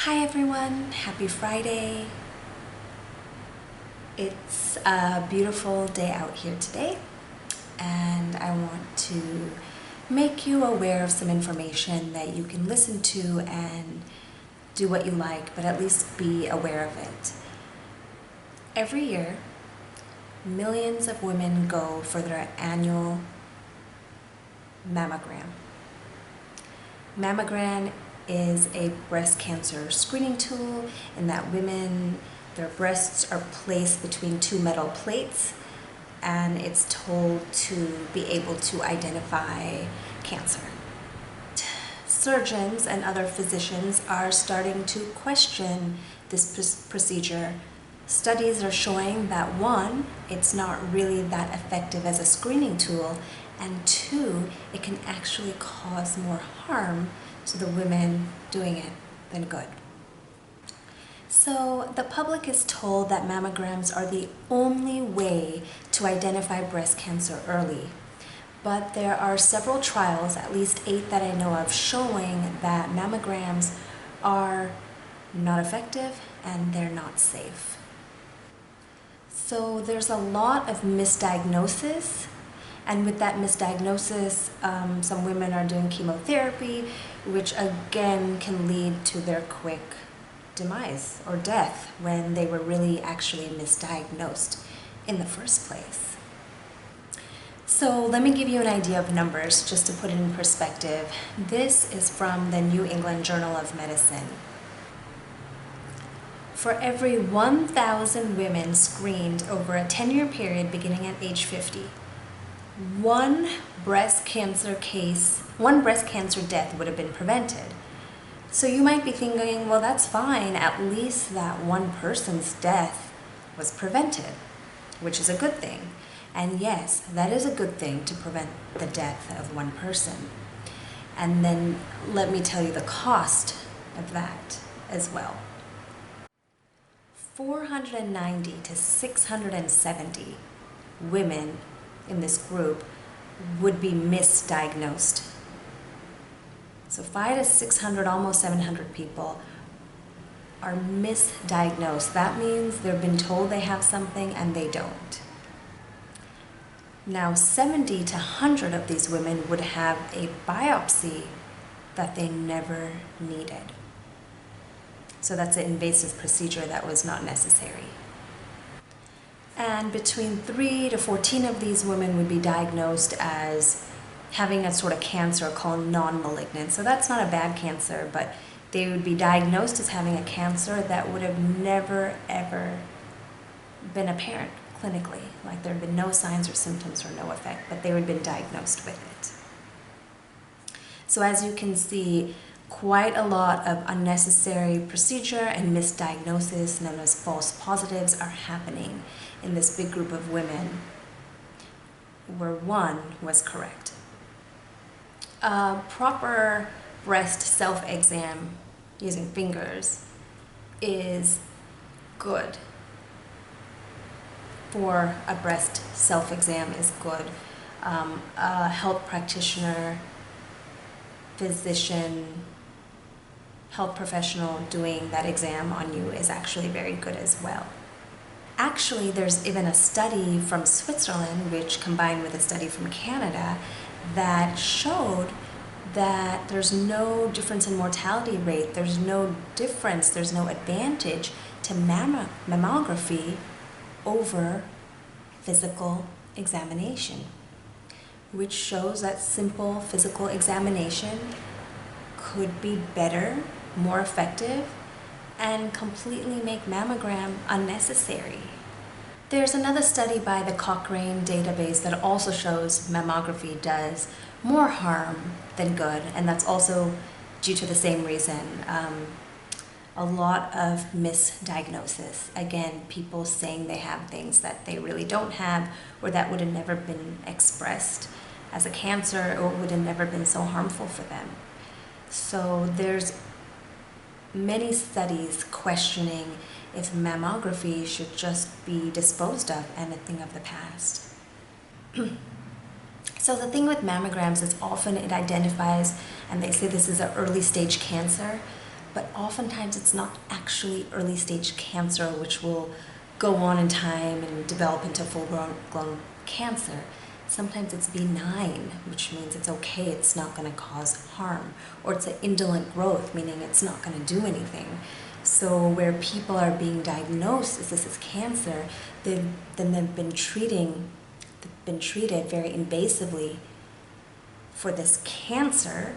Hi everyone, happy Friday. It's a beautiful day out here today, and I want to make you aware of some information that you can listen to and do what you like, but at least be aware of it. Every year, millions of women go for their annual mammogram. Mammogram is a breast cancer screening tool in that their breasts are placed between two metal plates, and it's told to be able to identify cancer. Surgeons and other physicians are starting to question this procedure. Studies are showing that one, it's not really that effective as a screening tool, and two, it can actually cause more harm to the women doing it than good. So the public is told that mammograms are the only way to identify breast cancer early. But there are several trials, at least 8 that I know of, showing that mammograms are not effective and they're not safe. So there's a lot of misdiagnosis, and with that misdiagnosis, some women are doing chemotherapy, which again can lead to their quick demise or death when they were really actually misdiagnosed in the first place. So let me give you an idea of numbers just to put it in perspective. This is from the New England Journal of Medicine. For every 1,000 women screened over a 10-year period beginning at age 50, one breast cancer death would have been prevented. So you might be thinking, well, that's fine, at least that one person's death was prevented, which is a good thing. And yes, that is a good thing, to prevent the death of one person. And then let me tell you the cost of that as well. 490 to 670 women in this group would be misdiagnosed. So 500 to 600, almost 700 people are misdiagnosed. That means they've been told they have something and they don't. Now 70 to 100 of these women would have a biopsy that they never needed. So that's an invasive procedure that was not necessary. And between 3 to 14 of these women would be diagnosed as having a sort of cancer called non-malignant. So that's not a bad cancer, but they would be diagnosed as having a cancer that would have never, ever been apparent clinically. Like there had been no signs or symptoms or no effect, but they would have been diagnosed with it. So as you can see, quite a lot of unnecessary procedure and misdiagnosis, known as false positives, are happening in this big group of women, where one was correct. A proper breast self-exam using fingers is good. For a breast self-exam is good. A health practitioner, physician, health professional doing that exam on you is actually very good as well. Actually, there's even a study from Switzerland, which combined with a study from Canada, that showed that there's no difference in mortality rate, there's no difference, there's no advantage to mammography over physical examination, which shows that simple physical examination could be better, more effective, and completely make mammogram unnecessary. There's another study by the Cochrane database that also shows mammography does more harm than good, and that's also due to the same reason. A lot of misdiagnosis. Again, people saying they have things that they really don't have, or that would have never been expressed as a cancer, or would have never been so harmful for them. So there's many studies questioning if mammography should just be disposed of and a thing of the past. So the thing with mammograms is often it identifies, and they say this is an early stage cancer, but oftentimes it's not actually early stage cancer, which will go on in time and develop into full-blown cancer. Sometimes it's benign, which means it's okay, it's not going to cause harm. Or it's an indolent growth, meaning it's not going to do anything. So where people are being diagnosed as this is cancer, they've been treated very invasively for this cancer,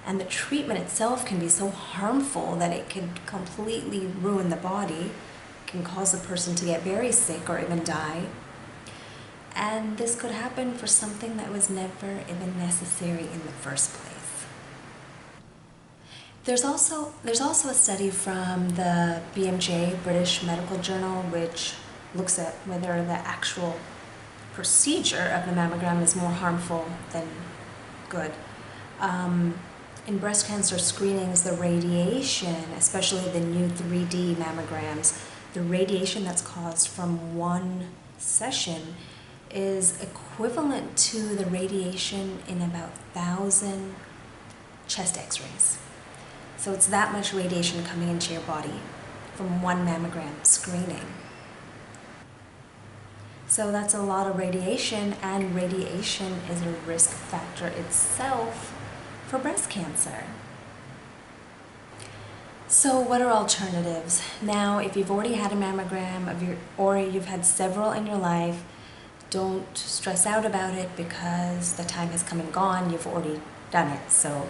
and the treatment itself can be so harmful that it can completely ruin the body, can cause a person to get very sick or even die. And this could happen for something that was never even necessary in the first place. There's also a study from the BMJ, British Medical Journal, which looks at whether the actual procedure of the mammogram is more harmful than good. In breast cancer screenings, the radiation, especially the new 3D mammograms, the radiation that's caused from one session is equivalent to the radiation in about 1,000 chest x-rays. So it's that much radiation coming into your body from one mammogram screening. So that's a lot of radiation, and radiation is a risk factor itself for breast cancer. So what are alternatives? Now, if you've already had a mammogram or you've had several in your life, don't stress out about it because the time has come and gone. You've already done it. So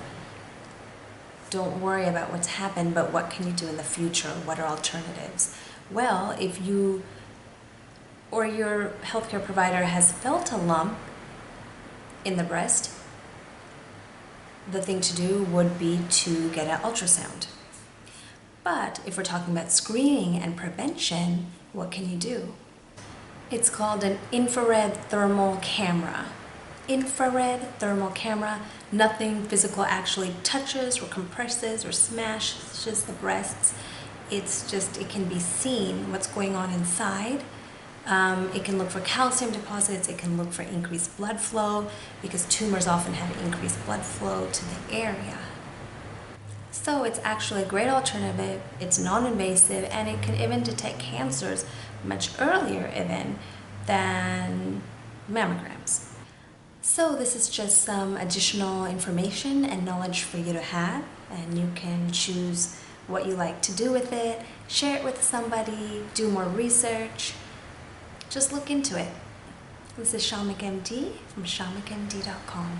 don't worry about what's happened, but what can you do in the future? What are alternatives? Well, if you or your healthcare provider has felt a lump in the breast, the thing to do would be to get an ultrasound. But if we're talking about screening and prevention, what can you do? It's called an infrared thermal camera. Infrared thermal camera, nothing physical actually touches or compresses or smashes the breasts. It's just, it can be seen what's going on inside. It can look for calcium deposits, it can look for increased blood flow, because tumors often have increased blood flow to the area. So it's actually a great alternative, it's non-invasive, and it can even detect cancers much earlier even than mammograms. So this is just some additional information and knowledge for you to have, and you can choose what you like to do with it, share it with somebody, do more research, just look into it. This is Kshamica MD from KshamicaMD.com.